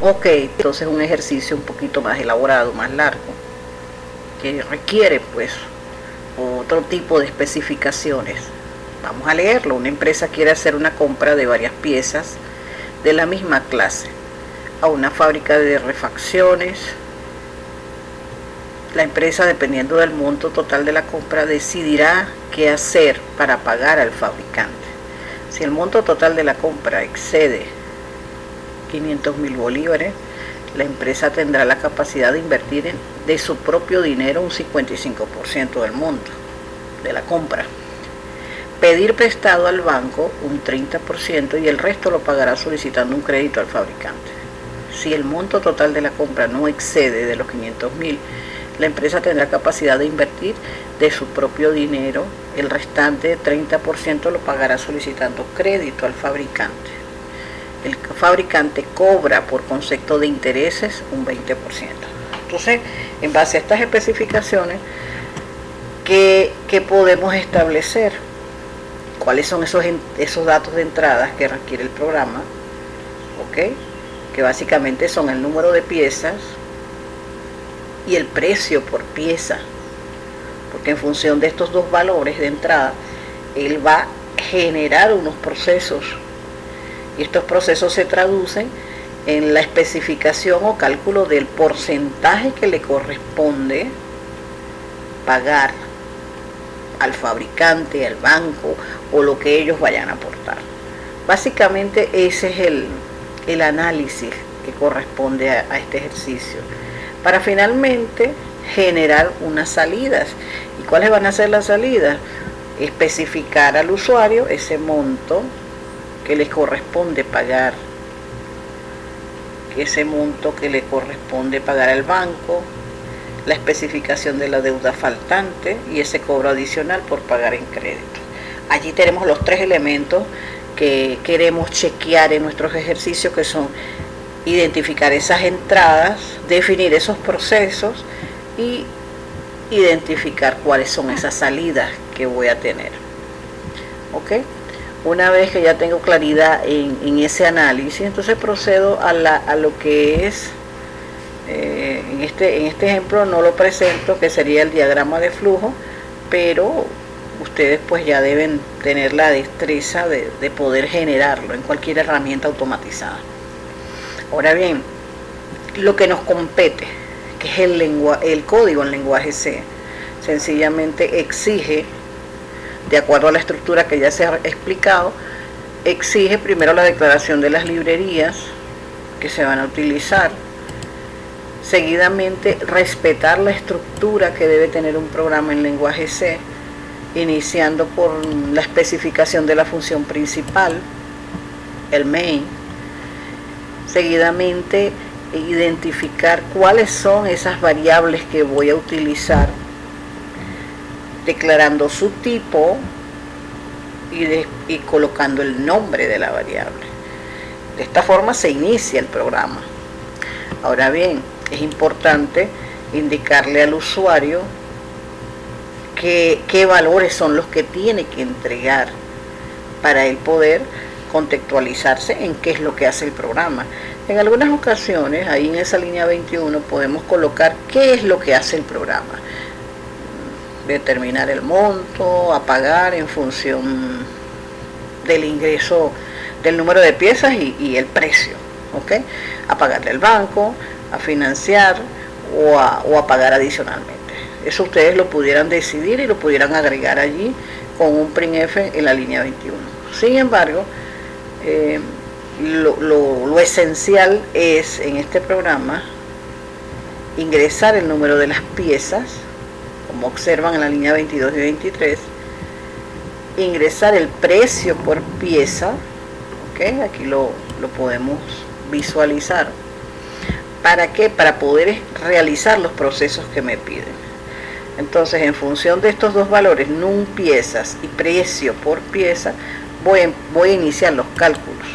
Ok, entonces un ejercicio un poquito más elaborado, más largo, que requiere pues otro tipo de especificaciones. Vamos a leerlo. Una empresa quiere hacer una compra de varias piezas de la misma clase a una fábrica de refacciones. La empresa, dependiendo del monto total de la compra, decidirá qué hacer para pagar al fabricante. Si el monto total de la compra excede 500.000 bolívares, la empresa tendrá la capacidad de invertir de su propio dinero un 55% del monto de la compra, pedir prestado al banco un 30% y el resto lo pagará solicitando un crédito al fabricante. Si el monto total de la compra no excede de los 500.000, la empresa tendrá capacidad de invertir de su propio dinero, el restante 30% lo pagará solicitando crédito al fabricante. El fabricante cobra por concepto de intereses un 20%. Entonces, en base a estas especificaciones, ¿qué podemos establecer? ¿Cuáles son esos datos de entradas que requiere el programa? ¿Ok? Que básicamente son el número de piezas y el precio por pieza, porque en función de estos dos valores de entrada, él va a generar unos procesos, y estos procesos se traducen en la especificación o cálculo del porcentaje que le corresponde pagar al fabricante, al banco o lo que ellos vayan a aportar. Básicamente ese es el análisis que corresponde a este ejercicio, para finalmente generar unas salidas. ¿Y cuáles van a ser las salidas? Especificar al usuario ese monto que le corresponde pagar, ese monto que le corresponde pagar al banco, la especificación de la deuda faltante y ese cobro adicional por pagar en crédito. Allí tenemos los tres elementos que queremos chequear en nuestros ejercicios, que son identificar esas entradas, definir esos procesos y identificar cuáles son esas salidas que voy a tener. ¿Ok? Una vez que ya tengo claridad en ese análisis, entonces procedo a lo que es, en este ejemplo no lo presento, que sería el diagrama de flujo, pero ustedes pues ya deben tener la destreza de poder generarlo en cualquier herramienta automatizada. Ahora bien, lo que nos compete, que es el código en lenguaje C, sencillamente exige, de acuerdo a la estructura que ya se ha explicado, exige primero la declaración de las librerías que se van a utilizar, seguidamente respetar la estructura que debe tener un programa en lenguaje C, iniciando por la especificación de la función principal, el main, seguidamente identificar cuáles son esas variables que voy a utilizar, declarando su tipo y colocando el nombre de la variable. De esta forma se inicia el programa. Ahora bien, es importante indicarle al usuario qué valores son los que tiene que entregar para él poder contextualizarse en qué es lo que hace el programa. En algunas ocasiones, ahí en esa línea 21, podemos colocar qué es lo que hace el programa. Determinar el monto a pagar en función del ingreso, del número de piezas y el precio, ¿ok? A pagarle al banco, a financiar o a pagar adicionalmente. Eso ustedes lo pudieran decidir y lo pudieran agregar allí con un printf en la línea 21. Sin embargo, lo esencial es en este programa ingresar el número de las piezas, como observan en la línea 22 y 23, ingresar el precio por pieza, ¿okay? Aquí lo podemos visualizar. ¿Para qué? Para poder realizar los procesos que me piden. Entonces, en función de estos dos valores, num piezas y precio por pieza, voy a iniciar los cálculos.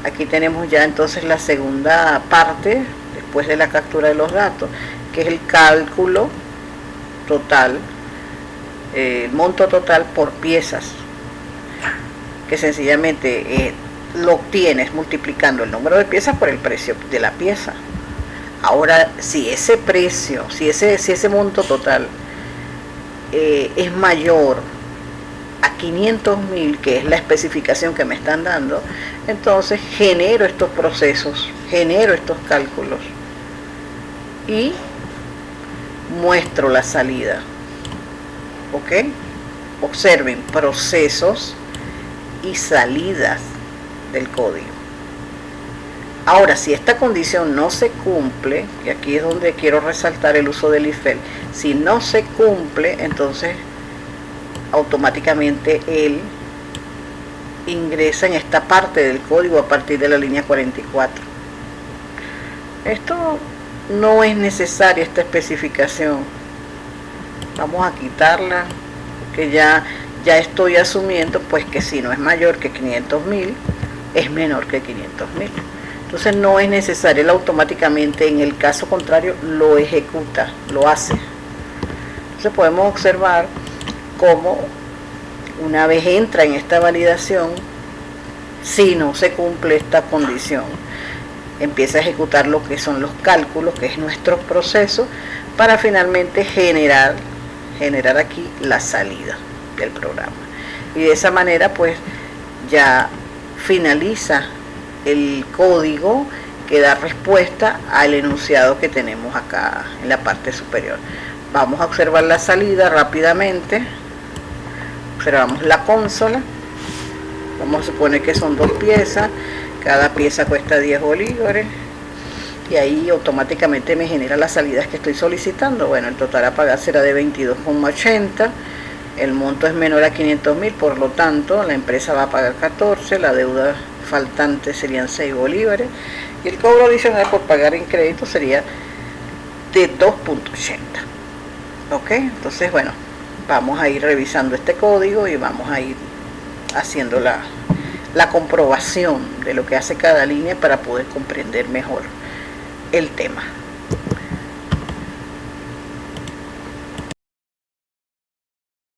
Aquí tenemos ya entonces la segunda parte, después de la captura de los datos, que es el cálculo total, el monto total por piezas, que sencillamente lo obtienes multiplicando el número de piezas por el precio de la pieza. Ahora, si ese precio, si ese monto total es mayor a 500.000, que es la especificación que me están dando, entonces genero estos procesos, genero estos cálculos y muestro la salida. ¿Ok? Observen procesos y salidas del código. Ahora, si esta condición no se cumple, y aquí es donde quiero resaltar el uso del IFEL, si no se cumple, entonces automáticamente él ingresa en esta parte del código a partir de la línea 44. Esto no es necesaria, esta especificación. Vamos a quitarla, porque ya estoy asumiendo pues que si no es mayor que 500.000, es menor que 500.000. Entonces no es necesario, él automáticamente, en el caso contrario, lo ejecuta, lo hace. Entonces podemos observar cómo una vez entra en esta validación, si no se cumple esta condición, empieza a ejecutar lo que son los cálculos, que es nuestro proceso, para finalmente generar aquí la salida del programa. Y de esa manera pues ya finaliza el código que da respuesta al enunciado que tenemos acá en la parte superior. Vamos a observar la salida rápidamente. Observamos la consola. Vamos a suponer que son 2 piezas, cada pieza cuesta 10 bolívares y ahí automáticamente me genera las salidas que estoy solicitando. Bueno, el total a pagar será de 22,80. El monto es menor a 500.000, por lo tanto la empresa va a pagar 14, la deuda faltante serían 6 bolívares y el cobro adicional por pagar en crédito sería de 2,80. Ok, entonces bueno, vamos a ir revisando este código y vamos a ir haciendo la comprobación de lo que hace cada línea para poder comprender mejor el tema.